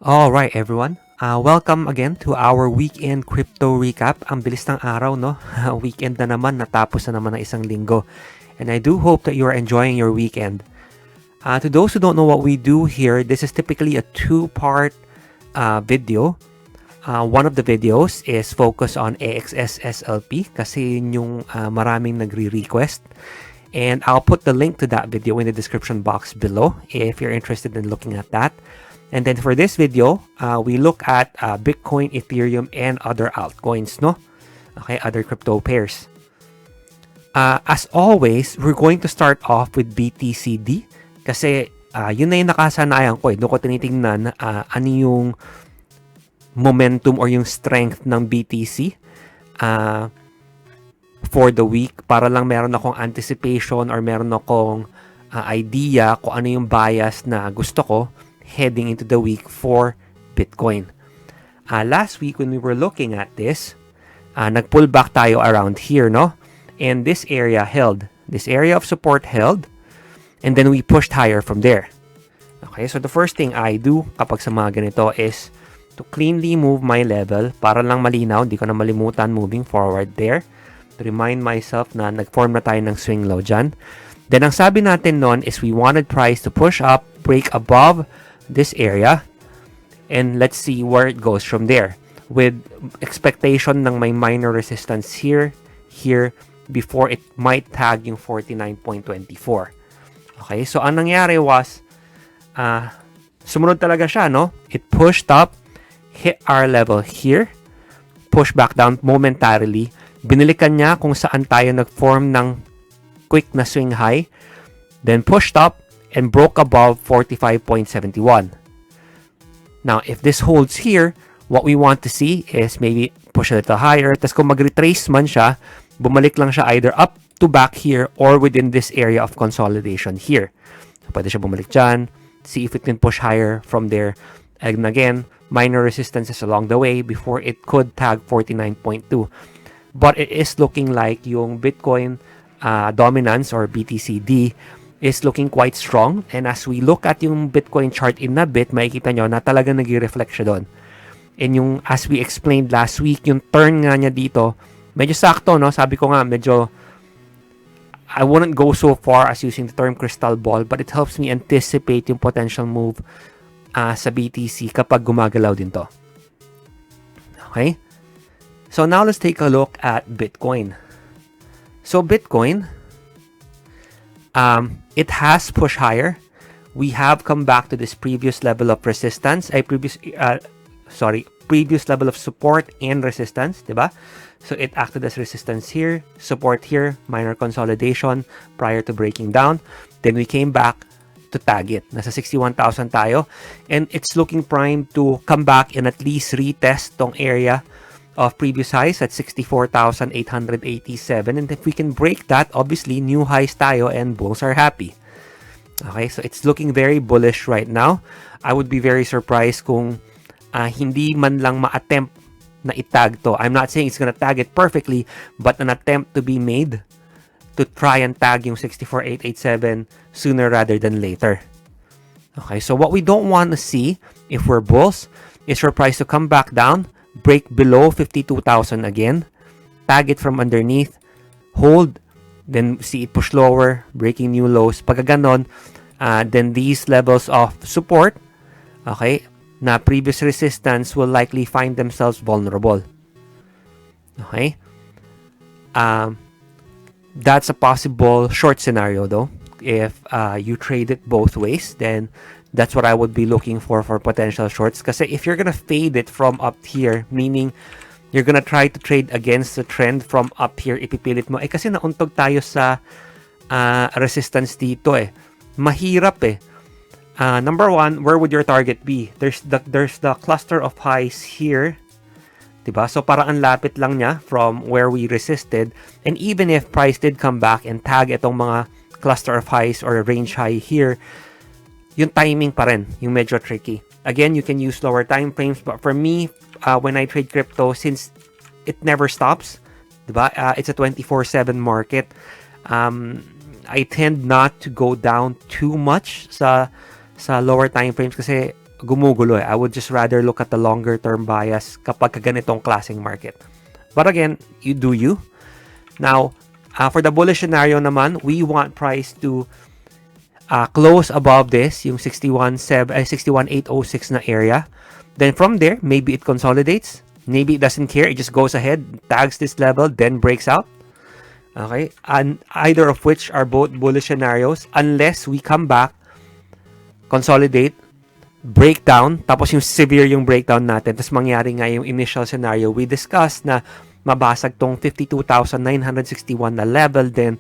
Alright everyone, welcome again to our weekend crypto recap. Ang bilis ng araw, no? Weekend na naman, natapos na naman ng isang linggo. And I do hope that you are enjoying your weekend. To those who don't know what we do here, this is typically a two-part video. One of the videos is focused on AXS-SLP kasi yun yung maraming nagre-request. And I'll put the link to that video in the description box below if you're interested in looking at that. And then for this video, we look at Bitcoin, Ethereum, and other altcoins, no? Okay, other crypto pairs. As always, we're going to start off with BTCD kasi yun na yung nakasanayan ko. Doon ko tinitingnan ano yung momentum or yung strength ng BTC for the week para lang meron akong anticipation or meron akong idea kung ano yung bias na gusto ko heading into the week for Bitcoin. Last week when we were looking at this, nag-pull back tayo around here, no? And this area held. This area of support held. And then we pushed higher from there. Okay, so the first thing I do kapag sa mga ganito is to cleanly move my level para lang malinaw, hindi ko na malimutan moving forward there. To remind myself na nag-form na tayo ng swing low dyan. Then ang sabi natin nun is we wanted price to push up, break above this area, and let's see where it goes from there with expectation ng may minor resistance here before it might tag yung 49.24. Okay, so ang nangyari was sumunod talaga siya, no? It pushed up, hit our level here, push back down momentarily, binilikan niya kung saan tayo nag-form ng quick na swing high, then pushed up and broke above 45.71. Now, if this holds here, what we want to see is maybe push a little higher. Tapos kung mag-retrace man siya, bumalik lang siya either up to back here or within this area of consolidation here. Pwede siya bumalik dyan, see if it can push higher from there. And again, minor resistances along the way before it could tag 49.2. But it is looking like yung Bitcoin dominance or BTCD is looking quite strong. And as we look at yung Bitcoin chart in a bit, makikita nyo na talagang nag-reflect siya doon. And yung, as we explained last week, yung turn nga niya dito, medyo sakto, no? Sabi ko nga, medyo, I wouldn't go so far as using the term crystal ball, but it helps me anticipate yung potential move sa BTC kapag gumagalaw din to. Okay? So now let's take a look at Bitcoin. So Bitcoin, it has pushed higher. We have come back to this previous level of resistance, previous level of support and resistance, diba? So it acted as resistance here, support here, minor consolidation prior to breaking down. Then we came back to tag it. Nasa 61,000 tayo. And it's looking primed to come back and at least retest tong area of previous highs at 64,887. And if we can break that, obviously, new highs tayo and bulls are happy. Okay, so it's looking very bullish right now. I would be very surprised kung hindi man lang ma-attempt na itag to. I'm not saying it's gonna tag it perfectly, but an attempt to be made to try and tag yung 64,887 sooner rather than later. Okay, so what we don't want to see if we're bulls is for price to come back down, break below 52,000 again, tag it from underneath, hold, then see it push lower, breaking new lows. Pag ganon, then these levels of support, okay, na previous resistance will likely find themselves vulnerable. Okay? That's a possible short scenario though. If you trade it both ways, then that's what I would be looking for potential shorts. Kasi if you're gonna fade it from up here, meaning you're gonna try to trade against the trend from up here, ipipilit mo. Kasi nauntog tayo sa resistance dito eh. Mahirap eh. Number one, where would your target be? There's the cluster of highs here. Diba? So parang ang lapit lang niya from where we resisted. And even if price did come back and tag itong mga cluster of highs or range high here, yung timing pa rin, yung medyo tricky. Again, you can use lower time frames, but for me, when I trade crypto, since it never stops, diba? It's a 24/7 market. I tend not to go down too much sa lower time frames kasi gumugulo eh. I would just rather look at the longer term bias kapag ganitong klaseng market. But again, you do you. Now, for the bullish scenario naman, we want price to close above this, yung 61,806 na area. Then from there, maybe it consolidates. Maybe it doesn't care. It just goes ahead, tags this level, then breaks out. Okay? And either of which are both bullish scenarios unless we come back, consolidate, breakdown, tapos yung severe yung breakdown natin. Tapos mangyari nga yung initial scenario we discussed na mabasag tong 52,961 na level. Then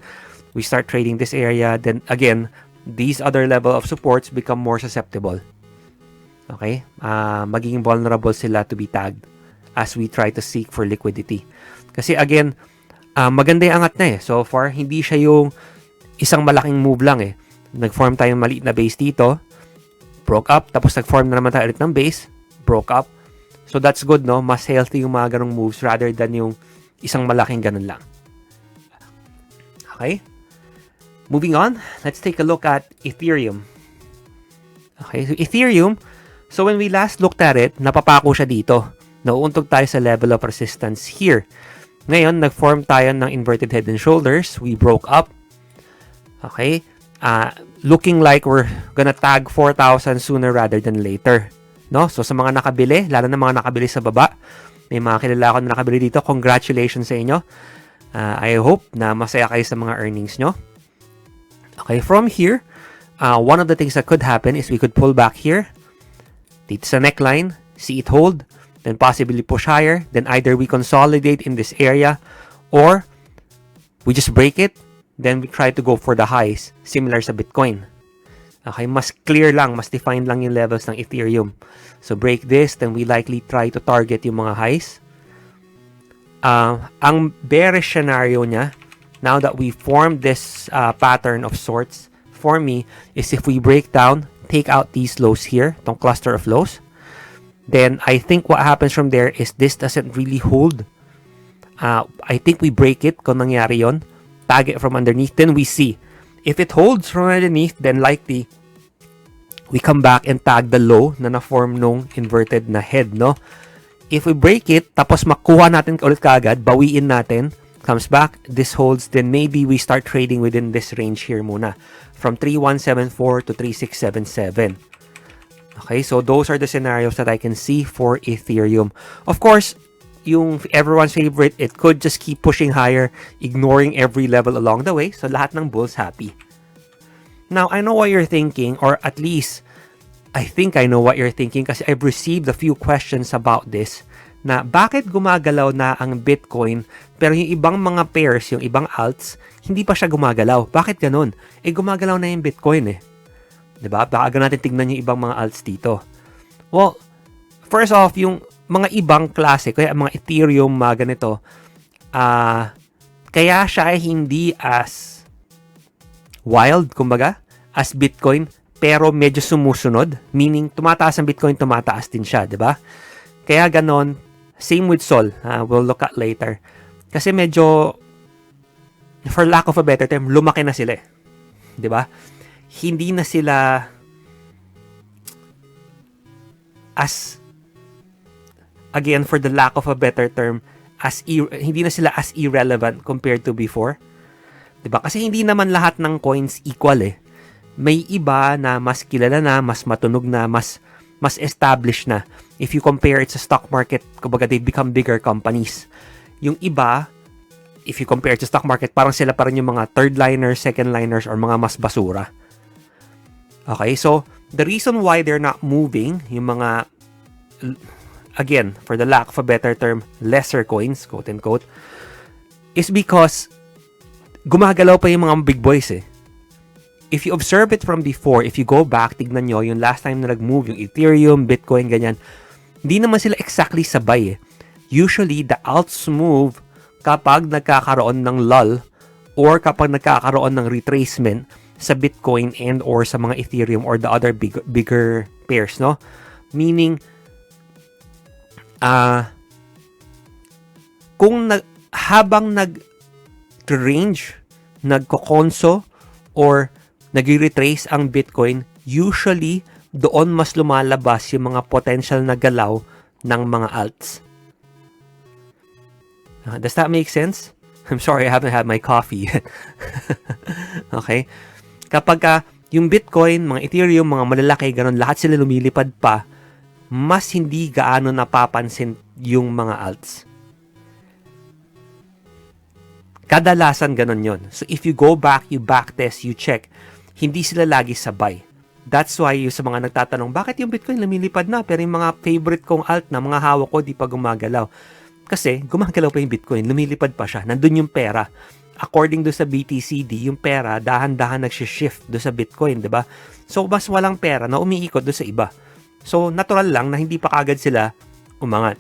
we start trading this area. Then again, these other level of supports become more susceptible. Okay? Magiging vulnerable sila to be tagged as we try to seek for liquidity. Kasi again, maganda yung angat na eh. So far, hindi siya yung isang malaking move lang eh. Nag-form tayong maliit na base dito, broke up, tapos nag-form na naman tayo ulit ng base, broke up. So that's good, no? Mas healthy yung mga ganong moves rather than yung isang malaking ganun lang. Okay? Moving on, let's take a look at Ethereum. Okay, so Ethereum, so when we last looked at it, napapako siya dito. Nauuntog tayo sa level of resistance here. Ngayon, nag-form tayo ng inverted head and shoulders. We broke up. Okay? Looking like we're gonna tag 4,000 sooner rather than later. No? So, sa mga nakabili, lalo na mga nakabili sa baba, may mga kilala ko na nakabili dito. Congratulations sa inyo. I hope na masaya kayo sa mga earnings nyo. Okay, from here, one of the things that could happen is we could pull back here. Dito sa neckline, see it hold, then possibly push higher, then either we consolidate in this area or we just break it, then we try to go for the highs, similar sa Bitcoin. Okay, mas clear lang, mas defined lang yung levels ng Ethereum. So break this, then we likely try to target yung mga highs. Ang bearish scenario niya, now that we formed this pattern of sorts, for me, is if we break down, take out these lows here, tong cluster of lows, then I think what happens from there is this doesn't really hold. I think we break it kung nangyari yon, tag it from underneath, then we see. If it holds from underneath, then likely we come back and tag the low na na-form nung inverted na head, no? If we break it, tapos makuha natin ulit kaagad, bawiin natin, comes back, this holds, then maybe we start trading within this range here muna. From 3174 to 3677. Okay, so those are the scenarios that I can see for Ethereum. Of course, yung everyone's favorite, it could just keep pushing higher, ignoring every level along the way. So lahat ng bulls happy. Now, I know what you're thinking, or at least, I think I know what you're thinking kasi I've received a few questions about this, na bakit gumagalaw na ang Bitcoin pero yung ibang mga pairs, yung ibang alts, hindi pa siya gumagalaw. Bakit ganun? Gumagalaw na yung Bitcoin eh. Diba? Baka natin tignan yung ibang mga alts dito. Well, first off, yung mga ibang klase, kaya mga Ethereum, mga ganito, kaya siya hindi as wild, kumbaga, as Bitcoin, pero medyo sumusunod. Meaning, tumataas ang Bitcoin, tumataas din siya, diba? Kaya ganon, same with Sol. We'll look at later. Kasi medyo, for lack of a better term, lumaki na sila eh. Diba? Hindi na sila as, again, for the lack of a better term, hindi na sila as irrelevant compared to before. Diba? Kasi hindi naman lahat ng coins equal eh. May iba na mas kilala na, mas matunog na, mas established na. If you compare it sa stock market, kumbaga they become bigger companies. Yung iba, if you compare it sa stock market, parang sila pa rin yung mga third liners, second liners, or mga mas basura. Okay, so the reason why they're not moving, yung mga, again, for the lack of a better term, lesser coins, quote unquote, is because gumagalaw pa yung mga big boys eh. If you observe it from before, if you go back, tignan nyo, yung last time na nag-move, yung Ethereum, Bitcoin, ganyan, hindi naman sila exactly sabay eh. Usually, the alts move kapag nagkakaroon ng lull or kapag nagkakaroon ng retracement sa Bitcoin and or sa mga Ethereum or the other bigger pairs, no? Meaning, habang nag-range, nagko-conso, or nag-retrace ang Bitcoin, usually, doon mas lumalabas yung mga potential na galaw ng mga alts. Does that make sense? I'm sorry, I haven't had my coffee yet. Okay? Kapag yung Bitcoin, mga Ethereum, mga malalaki, ganun, lahat sila lumilipad pa, mas hindi gaano napapansin yung mga alts. Kadalasan ganun yon. So if you go back, you backtest, you check, hindi sila lagi sabay. That's why yung sa mga nagtatanong, bakit yung Bitcoin lumilipad na pero yung mga favorite kong alt na mga hawak ko di pa gumagalaw? Kasi gumagalaw pa yung Bitcoin, lumilipad pa siya, nandun yung pera. According do sa BTCD, yung pera dahan-dahan nagsishift do sa Bitcoin, 'di ba? So mas walang pera na umiikot do sa iba. So natural lang na hindi pa kagad sila umangat.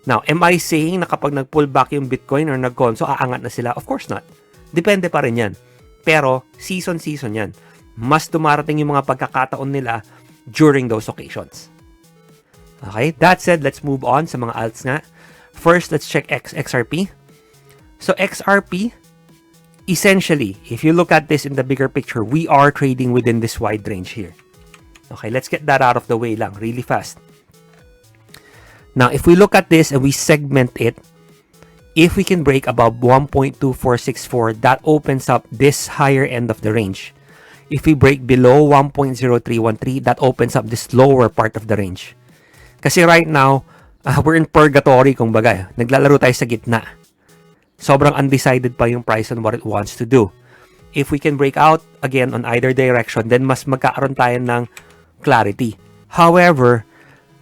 Now, am I saying na kapag nag-pull back yung Bitcoin or nag-conso, aangat na sila? Of course not. Depende pa rin yan. Pero season-season yan. Mas dumarating yung mga pagkakataon nila during those occasions. Okay? That said, let's move on sa mga alts nga. First, let's check XRP. So XRP, essentially, if you look at this in the bigger picture, we are trading within this wide range here. Okay, let's get that out of the way lang, really fast. Now, if we look at this and we segment it, if we can break above 1.2464, that opens up this higher end of the range. If we break below 1.0313, that opens up this lower part of the range. Kasi right now, we're in purgatory, kung baga. Naglalaro tayo sa gitna. Sobrang undecided pa yung price on what it wants to do. If we can break out, again, on either direction, then mas magkakaroon tayo ng clarity. However,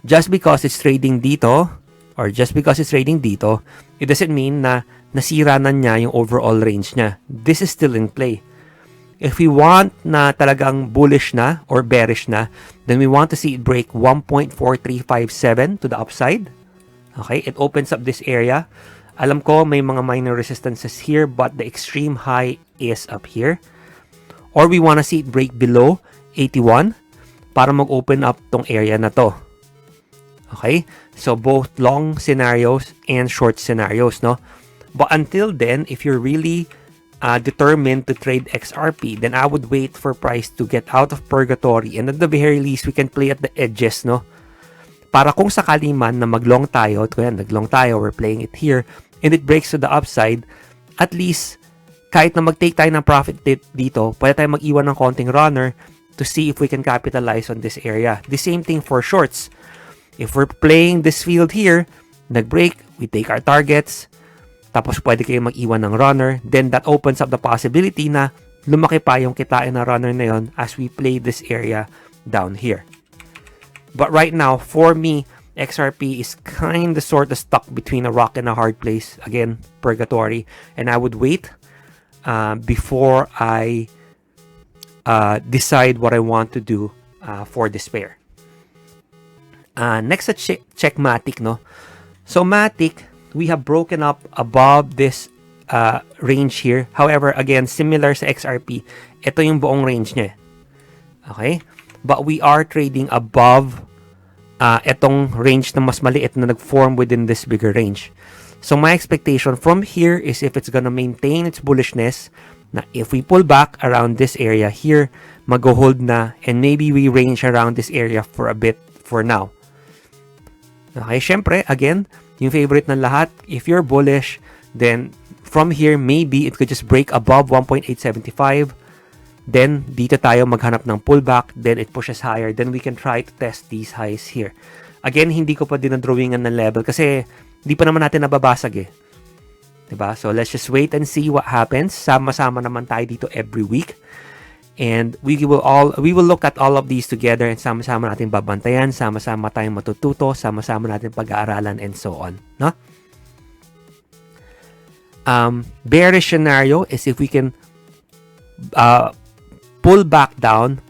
just because it's trading dito, or just because it's trading dito, it doesn't mean na nasira na niya yung overall range niya. This is still in play. If we want na talagang bullish na or bearish na, then we want to see it break 1.4357 to the upside. Okay, it opens up this area. Alam ko may mga minor resistances here, but the extreme high is up here. Or we want to see it break below 81 para mag-open up tong area na to. Okay? So both long scenarios and short scenarios, no? But until then, if you're really determined to trade XRP, then I would wait for price to get out of purgatory, and at the very least, we can play at the edges, no? Para kung sakali man na maglong tayo, at kaya naglong tayo, we're playing it here, and it breaks to the upside, at least, kahit na mag-take tayo ng profit dito, pwede tayo mag-iwan ng konting runner to see if we can capitalize on this area. The same thing for shorts. If we're playing this field here, nag-break, we take our targets, tapos pwede kayo mag-iwan ng runner, then that opens up the possibility na lumaki pa yung kitain na runner na yun as we play this area down here. But right now, for me, XRP is kind of sort of stuck between a rock and a hard place. Again, purgatory. And I would wait before I decide what I want to do for this pair. Next, let's check Matic, no? So Matic, we have broken up above this range here. However, again, similar sa XRP, ito yung buong range niya. Okay? But we are trading above etong range na mas maliit na nag-form within this bigger range. So my expectation from here is if it's gonna maintain its bullishness, na if we pull back around this area here, mag-hold na, and maybe we range around this area for a bit for now. Okay, syempre, again, yung favorite ng lahat, if you're bullish, then from here, maybe it could just break above 1.875. Then, dito tayo maghanap ng pullback. Then, it pushes higher. Then, we can try to test these highs here. Again, hindi ko pa dinadrawingan ng level kasi hindi pa naman natin nababasag eh. Diba? So, let's just wait and see what happens. Sama-sama naman tayo dito every week. And we will look at all of these together and sama-sama natin babantayan, sama-sama tayong matututo, sama-sama natin pag-aaralan and so on. No? Bearish scenario is if we can pull back down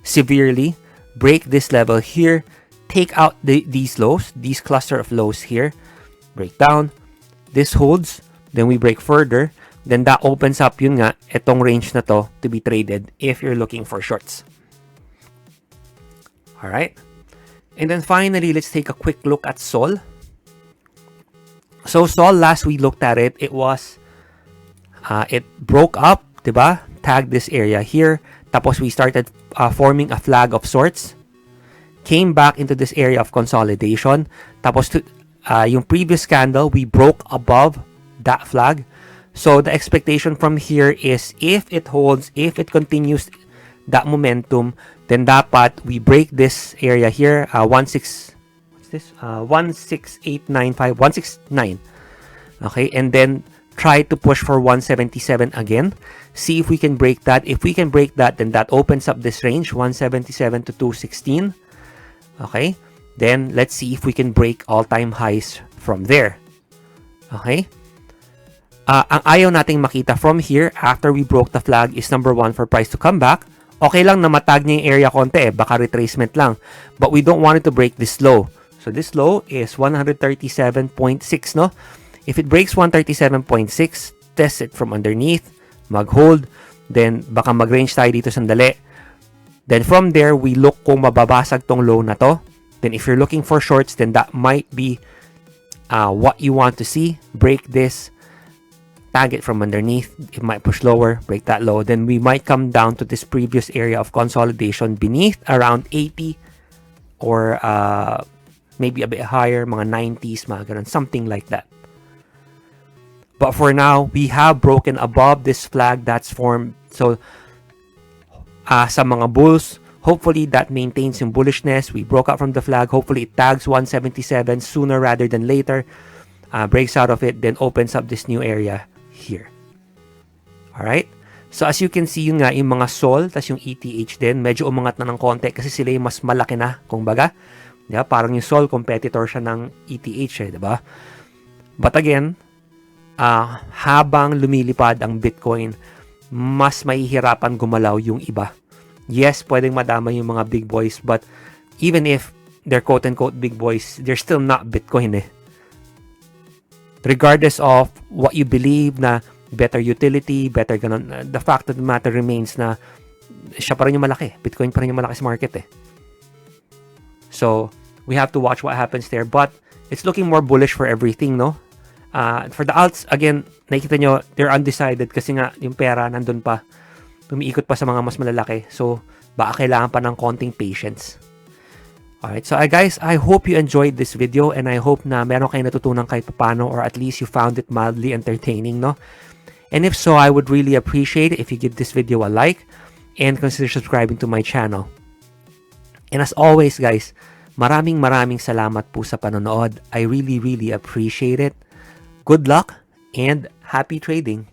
severely, break this level here, take out these lows, these cluster of lows here, break down, this holds, then we break further, then that opens up yun nga, etong range na to be traded if you're looking for shorts. Alright? And then finally, let's take a quick look at SOL. So SOL, last we looked at it, it was, it broke up, diba? Tagged this area here. Tapos we started forming a flag of sorts. came back into this area of consolidation. Tapos, yung previous candle, we broke above that flag. So, the expectation from here is if it holds, if it continues that momentum, then dapat we break this area here, 16895, 169. Okay, and then try to push for 177 again. See if we can break that. If we can break that, then that opens up this range, 177 to 216. Okay, then let's see if we can break all-time highs from there. Okay, ang ayaw nating makita from here after we broke the flag is number one, for price to come back. Okay lang na matag niya yung area konti, baka retracement lang. But we don't want it to break this low. So this low is 137.6, no? If it breaks 137.6, test it from underneath, mag-hold, then baka mag-range tayo dito sandali. Then from there, we look kung mababasag tong low na to. Then if you're looking for shorts, then that might be what you want to see. Break this, tag it from underneath, it might push lower, break that low. Then we might come down to this previous area of consolidation beneath around 80 or maybe a bit higher, mga 90s, mga ganun, something like that. But for now, we have broken above this flag that's formed. So, sa mga bulls, hopefully that maintains yung bullishness. We broke out from the flag. Hopefully it tags 177 sooner rather than later. Breaks out of it, then opens up this new area here. Alright? So, as you can see, yung mga SOL, tas yung ETH din, medyo umangat na ng konti kasi sila yung mas malaki na, kung baga. Diba? Parang yung SOL, competitor siya ng ETH, diba? But again, habang lumilipad ang Bitcoin, mas mahihirapan gumalaw yung iba. Yes, pwedeng madama yung mga big boys, but even if they're quote-unquote big boys, they're still not Bitcoin eh. Regardless of what you believe na better utility, better ganun, the fact of the matter remains na siya pa rin yung malaki. Bitcoin pa rin yung malaki sa market eh. So, we have to watch what happens there. But, it's looking more bullish for everything, no? For the alts, again, nakikita nyo, they're undecided kasi nga yung pera nandun pa. Tumiikot pa sa mga mas malalaki. So, baka kailangan pa ng konting patience. Alright, so guys, I hope you enjoyed this video and I hope na meron kayo natutunan kahit paano or at least you found it mildly entertaining, no? And if so, I would really appreciate it if you give this video a like and consider subscribing to my channel. And as always, guys, maraming salamat po sa panonood. I really appreciate it. Good luck and happy trading!